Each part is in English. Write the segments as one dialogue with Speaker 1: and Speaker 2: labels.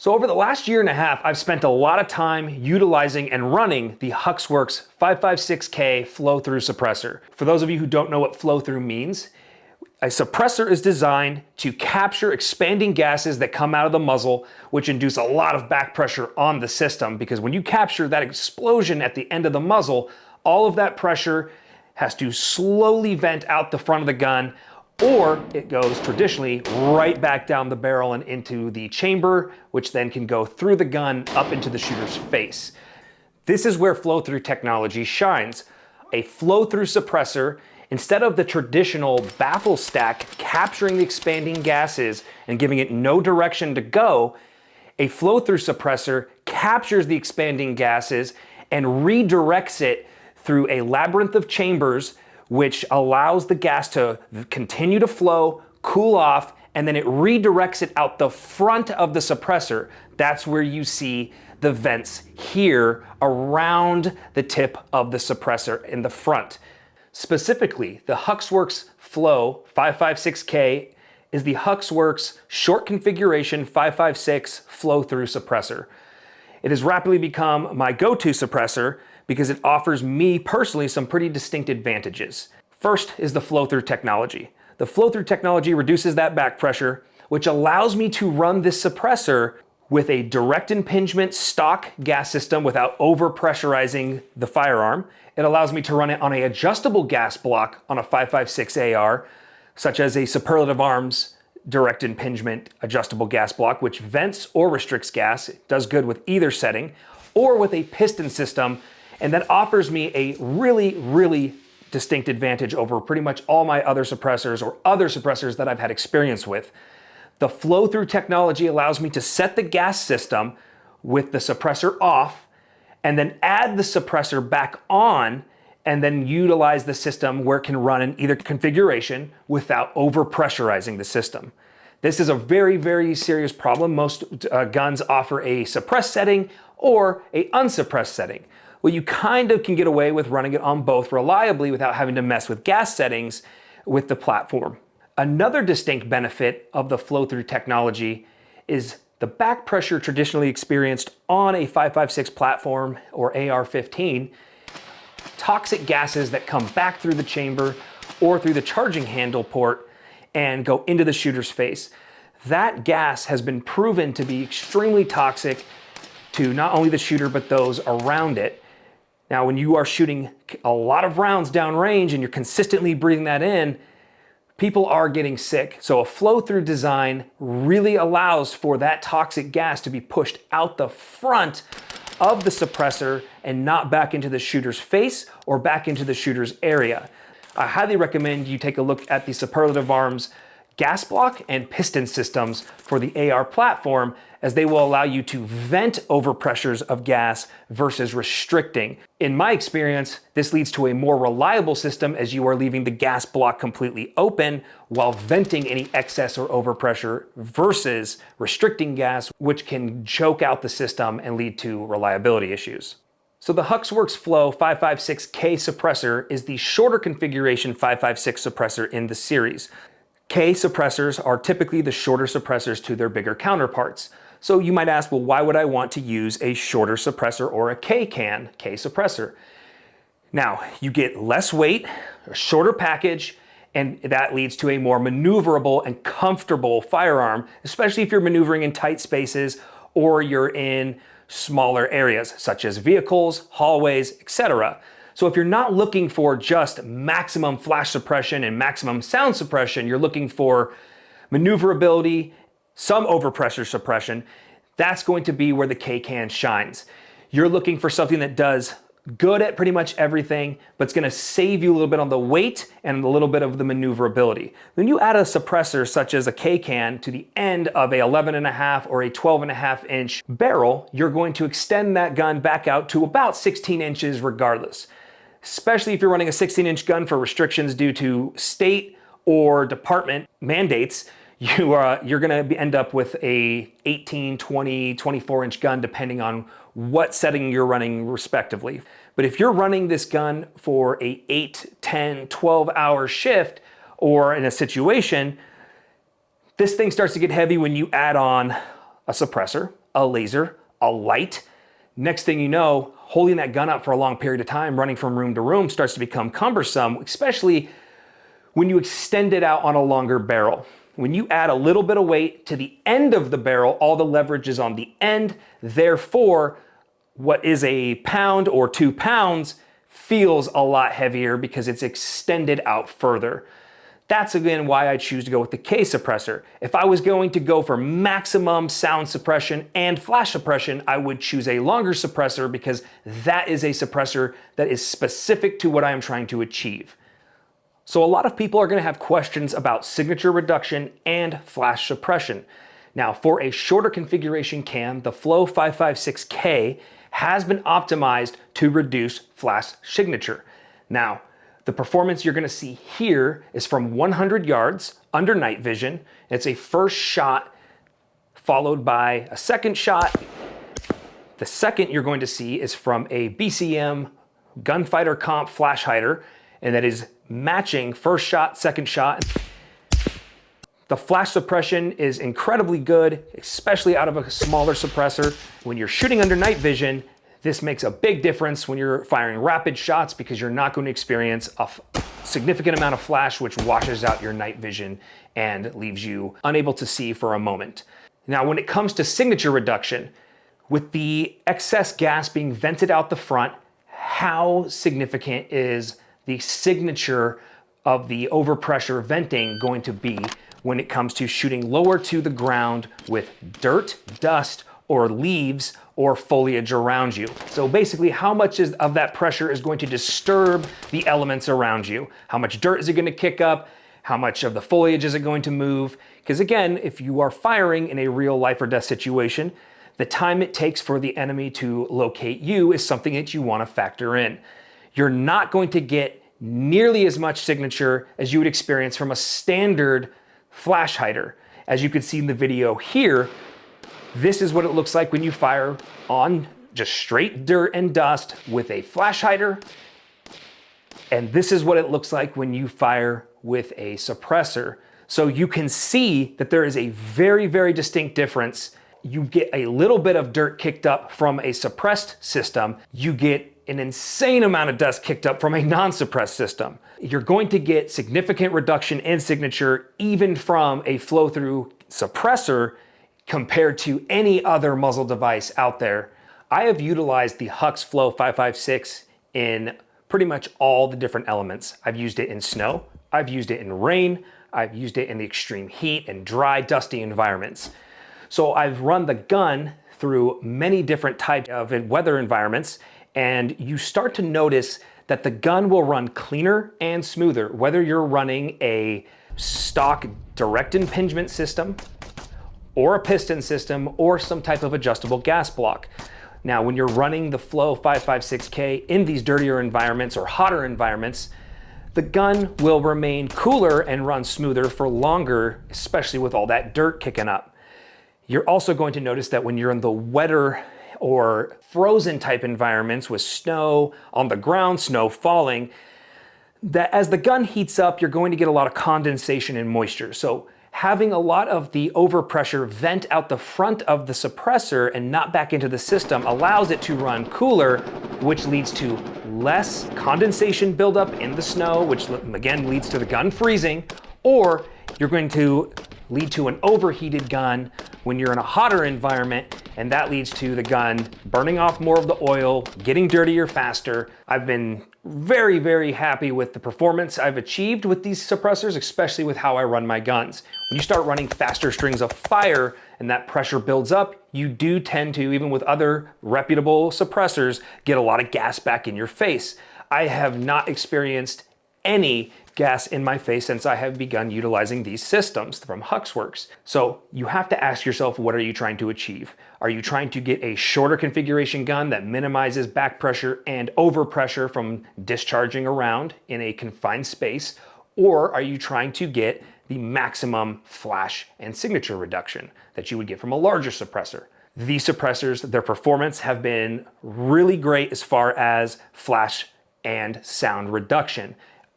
Speaker 1: So over the last year and a half, I've spent a lot of time utilizing and running the HuxWrx 556K flow-through suppressor. For those of you who don't know what flow-through means, a suppressor is designed to capture expanding gases that come out of the muzzle, which induce a lot of back pressure on the system, because when you capture that explosion at the end of the muzzle, all of that pressure has to slowly vent out the front of the gun, or it goes traditionally right back down the barrel and into the chamber, which then can go through the gun up into the shooter's face. This is where flow-through technology shines. A flow-through suppressor, instead of the traditional baffle stack capturing the expanding gases and giving it no direction to go, a flow-through suppressor captures the expanding gases and redirects it through a labyrinth of chambers, which allows the gas to continue to flow, cool off, and then it redirects it out the front of the suppressor. That's where you see the vents here around the tip of the suppressor in the front. Specifically, the HuxWrx Flow 556K is the HuxWrx short configuration 556 flow-through suppressor. It has rapidly become my go-to suppressor because it offers me personally some pretty distinct advantages. First is the flow-through technology. The flow-through technology reduces that back pressure, which allows me to run this suppressor with a direct impingement stock gas system without over-pressurizing the firearm. It allows me to run it on an adjustable gas block on a 556 AR, such as a Superlative Arms direct impingement adjustable gas block, which vents or restricts gas. It does good with either setting, or with a piston system, and that offers me a really distinct advantage over pretty much all my other suppressors or other suppressors that I've had experience with. The flow-through technology allows me to set the gas system with the suppressor off and then add the suppressor back on and then utilize the system where it can run in either configuration without over-pressurizing the system. This is a very serious problem. Most guns offer a suppressed setting or a unsuppressed setting. Well, you kind of can get away with running it on both reliably without having to mess with gas settings with the platform. Another distinct benefit of the flow-through technology is the back pressure traditionally experienced on a 556 platform or AR-15. Toxic gases that come back through the chamber or through the charging handle port and go into the shooter's face. That gas has been proven to be extremely toxic to not only the shooter but those around it. Now, when you are shooting a lot of rounds downrange and you're consistently breathing that in, people are getting sick. So a flow-through design really allows for that toxic gas to be pushed out the front of the suppressor and not back into the shooter's face or back into the shooter's area. I highly recommend you take a look at the Superlative Arms gas block and piston systems for the AR platform, as they will allow you to vent overpressures of gas versus restricting. In my experience, this leads to a more reliable system as you are leaving the gas block completely open while venting any excess or overpressure versus restricting gas, which can choke out the system and lead to reliability issues. So the HuxWrx Flow 556K suppressor is the shorter configuration 556 suppressor in the series. K suppressors are typically the shorter suppressors to their bigger counterparts. So you might ask, well, why would I want to use a shorter suppressor or a K suppressor? Now, you get less weight, a shorter package, and that leads to a more maneuverable and comfortable firearm, especially if you're maneuvering in tight spaces or you're in smaller areas such as vehicles, hallways, etc. So if you're not looking for just maximum flash suppression and maximum sound suppression, you're looking for maneuverability, some overpressure suppression, that's going to be where the K-Can shines. You're looking for something that does good at pretty much everything, but it's gonna save you a little bit on the weight and a little bit of the maneuverability. When you add a suppressor such as a K-Can to the end of a 11.5 or a 12.5 inch barrel, you're going to extend that gun back out to about 16 inches regardless. Especially if you're running a 16-inch gun for restrictions due to state or department mandates, you're gonna end up with a 18, 20, 24-inch gun depending on what setting you're running respectively. But if you're running this gun for a 8, 10, 12-hour shift or in a situation, this thing starts to get heavy when you add on a suppressor, a laser, a light. Next thing you know, holding that gun up for a long period of time, running from room to room starts to become cumbersome, especially when you extend it out on a longer barrel. When you add a little bit of weight to the end of the barrel, all the leverage is on the end. Therefore, what is a pound or 2 pounds feels a lot heavier because it's extended out further. That's again why I choose to go with the K suppressor. If I was going to go for maximum sound suppression and flash suppression, I would choose a longer suppressor because that is a suppressor that is specific to what I am trying to achieve. So a lot of people are going to have questions about signature reduction and flash suppression. Now, for a shorter configuration cam, the Flow 556K has been optimized to reduce flash signature. Now, the performance you're going to see here is from 100 yards under night vision. It's a first shot followed by a second shot. The second you're going to see is from a BCM gunfighter comp flash hider, and that is matching first shot, second shot. The flash suppression is incredibly good, especially out of a smaller suppressor. When you're shooting under night vision, this makes a big difference when you're firing rapid shots because you're not going to experience a significant amount of flash, which washes out your night vision and leaves you unable to see for a moment. Now, when it comes to signature reduction, with the excess gas being vented out the front, how significant is the signature of the overpressure venting going to be when it comes to shooting lower to the ground with dirt, dust, or leaves or foliage around you? So basically, how much of that pressure is going to disturb the elements around you? How much dirt is it going to kick up? How much of the foliage is it going to move? Because again, if you are firing in a real life or death situation, the time it takes for the enemy to locate you is something that you want to factor in. You're not going to get nearly as much signature as you would experience from a standard flash hider. As you can see in the video here, this is what it looks like when you fire on just straight dirt and dust with a flash hider. And this is what it looks like when you fire with a suppressor. So you can see that there is a very, very distinct difference. You get a little bit of dirt kicked up from a suppressed system. You get an insane amount of dust kicked up from a non-suppressed system. You're going to get significant reduction in signature even from a flow-through suppressor compared to any other muzzle device out there. I have utilized the HuxWrx Flow 556 in pretty much all the different elements. I've used it in snow, I've used it in rain, I've used it in the extreme heat and dry, dusty environments. So I've run the gun through many different types of weather environments, and you start to notice that the gun will run cleaner and smoother, whether you're running a stock direct impingement system or a piston system or some type of adjustable gas block. Now, when you're running the Flow 556K in these dirtier environments or hotter environments, the gun will remain cooler and run smoother for longer, especially with all that dirt kicking up. You're also going to notice that when you're in the wetter or frozen type environments with snow on the ground, snow falling, that as the gun heats up, you're going to get a lot of condensation and moisture. So having a lot of the overpressure vent out the front of the suppressor and not back into the system allows it to run cooler, which leads to less condensation buildup in the snow, which again leads to the gun freezing, or you're going to lead to an overheated gun when you're in a hotter environment, and that leads to the gun burning off more of the oil, getting dirtier faster. I've been very, very happy with the performance I've achieved with these suppressors, especially with how I run my guns. When you start running faster strings of fire and that pressure builds up, you do tend to, even with other reputable suppressors, get a lot of gas back in your face. I have not experienced any gas in my face since I have begun utilizing these systems from HuxWrx. So you have to ask yourself, what are you trying to achieve? Are you trying to get a shorter configuration gun that minimizes back pressure and overpressure from discharging around in a confined space? Or are you trying to get the maximum flash and signature reduction that you would get from a larger suppressor? These suppressors, their performance have been really great as far as flash and sound reduction.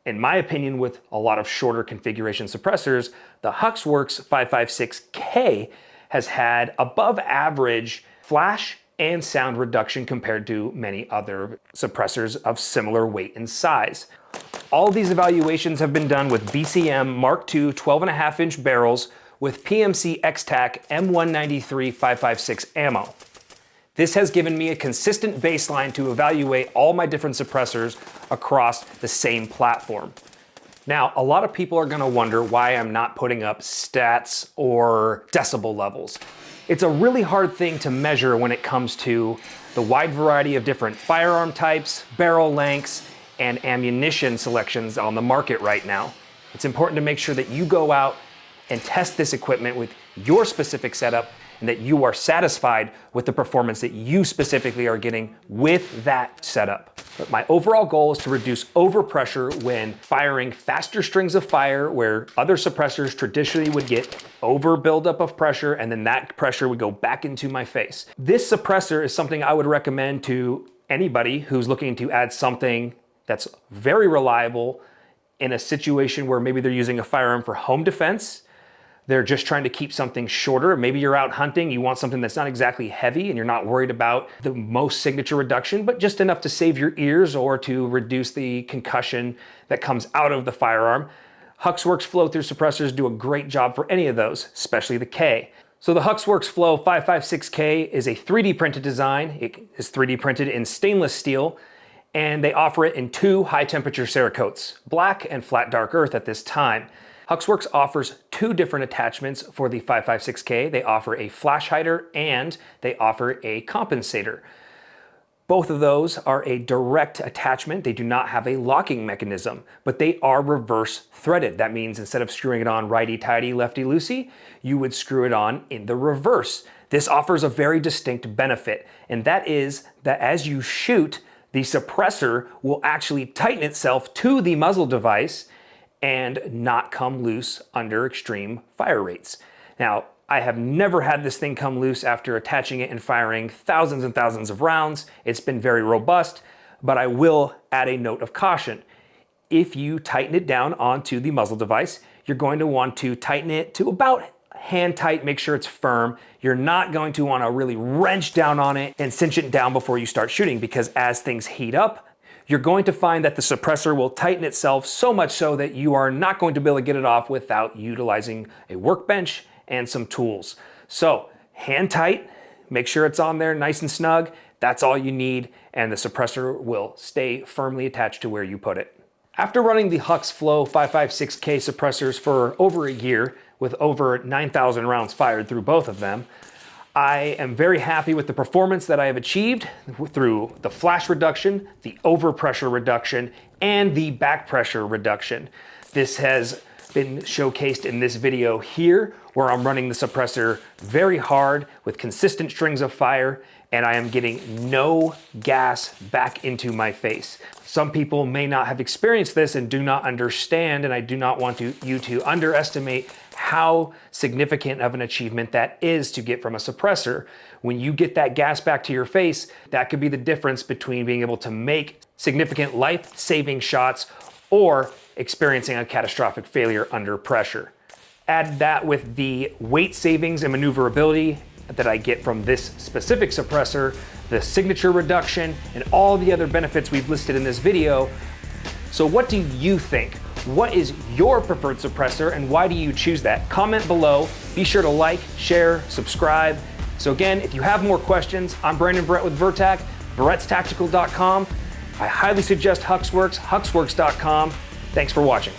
Speaker 1: In my opinion, with a lot of shorter configuration suppressors, the HuxWrx 556K has had above average flash and sound reduction compared to many other suppressors of similar weight and size. All these evaluations have been done with BCM Mark II 12.5-inch barrels with PMC X-Tac M193 5.56 ammo. This has given me a consistent baseline to evaluate all my different suppressors across the same platform. Now, a lot of people are gonna wonder why I'm not putting up stats or decibel levels. It's a really hard thing to measure when it comes to the wide variety of different firearm types, barrel lengths, and ammunition selections on the market right now. It's important to make sure that you go out and test this equipment with your specific setup and that you are satisfied with the performance that you specifically are getting with that setup. But my overall goal is to reduce overpressure when firing faster strings of fire where other suppressors traditionally would get over buildup of pressure and then that pressure would go back into my face. This suppressor is something I would recommend to anybody who's looking to add something that's very reliable in a situation where maybe they're using a firearm for home defense. They're just trying to keep something shorter. Maybe you're out hunting, you want something that's not exactly heavy and you're not worried about the most signature reduction, but just enough to save your ears or to reduce the concussion that comes out of the firearm. HuxWrx Flow through suppressors do a great job for any of those, especially the K. So the HuxWrx Flow 5.56K is a 3D printed design. It is 3D printed in stainless steel, and they offer it in 2 high temperature Cerakotes, black and flat dark earth at this time. HuxWrx offers 2 different attachments for the 5.56K. They offer a flash hider and they offer a compensator. Both of those are a direct attachment. They do not have a locking mechanism, but they are reverse threaded. That means instead of screwing it on righty-tighty, lefty-loosey, you would screw it on in the reverse. This offers a very distinct benefit, and that is that as you shoot, the suppressor will actually tighten itself to the muzzle device and not come loose under extreme fire rates. Now, I have never had this thing come loose after attaching it and firing thousands and thousands of rounds. It's been very robust, but I will add a note of caution. If you tighten it down onto the muzzle device, you're going to want to tighten it to about hand tight, make sure it's firm. You're not going to want to really wrench down on it and cinch it down before you start shooting, because as things heat up, you're going to find that the suppressor will tighten itself so much so that you are not going to be able to get it off without utilizing a workbench and some tools. So hand tight, make sure it's on there nice and snug. That's all you need, and the suppressor will stay firmly attached to where you put it. After running the HuxWrx Flow 5.56K suppressors for over a year with over 9,000 rounds fired through both of them, I am very happy with the performance that I have achieved through the flash reduction, the overpressure reduction, and the back pressure reduction. This has been showcased in this video here, where I'm running the suppressor very hard with consistent strings of fire, and I am getting no gas back into my face. Some people may not have experienced this and do not understand, and I do not want you to underestimate how significant of an achievement that is to get from a suppressor. When you get that gas back to your face, that could be the difference between being able to make significant life-saving shots or experiencing a catastrophic failure under pressure. Add that with the weight savings and maneuverability that I get from this specific suppressor, the signature reduction, and all the other benefits we've listed in this video. So what do you think? What is your preferred suppressor and why do you choose that? Comment below. Be sure to like, share, subscribe. So again, if you have more questions, I'm Brandon Verrett with VerTac, VerrettsTactical.com. I highly suggest HuxWrx, HuxWrx.com. Thanks for watching.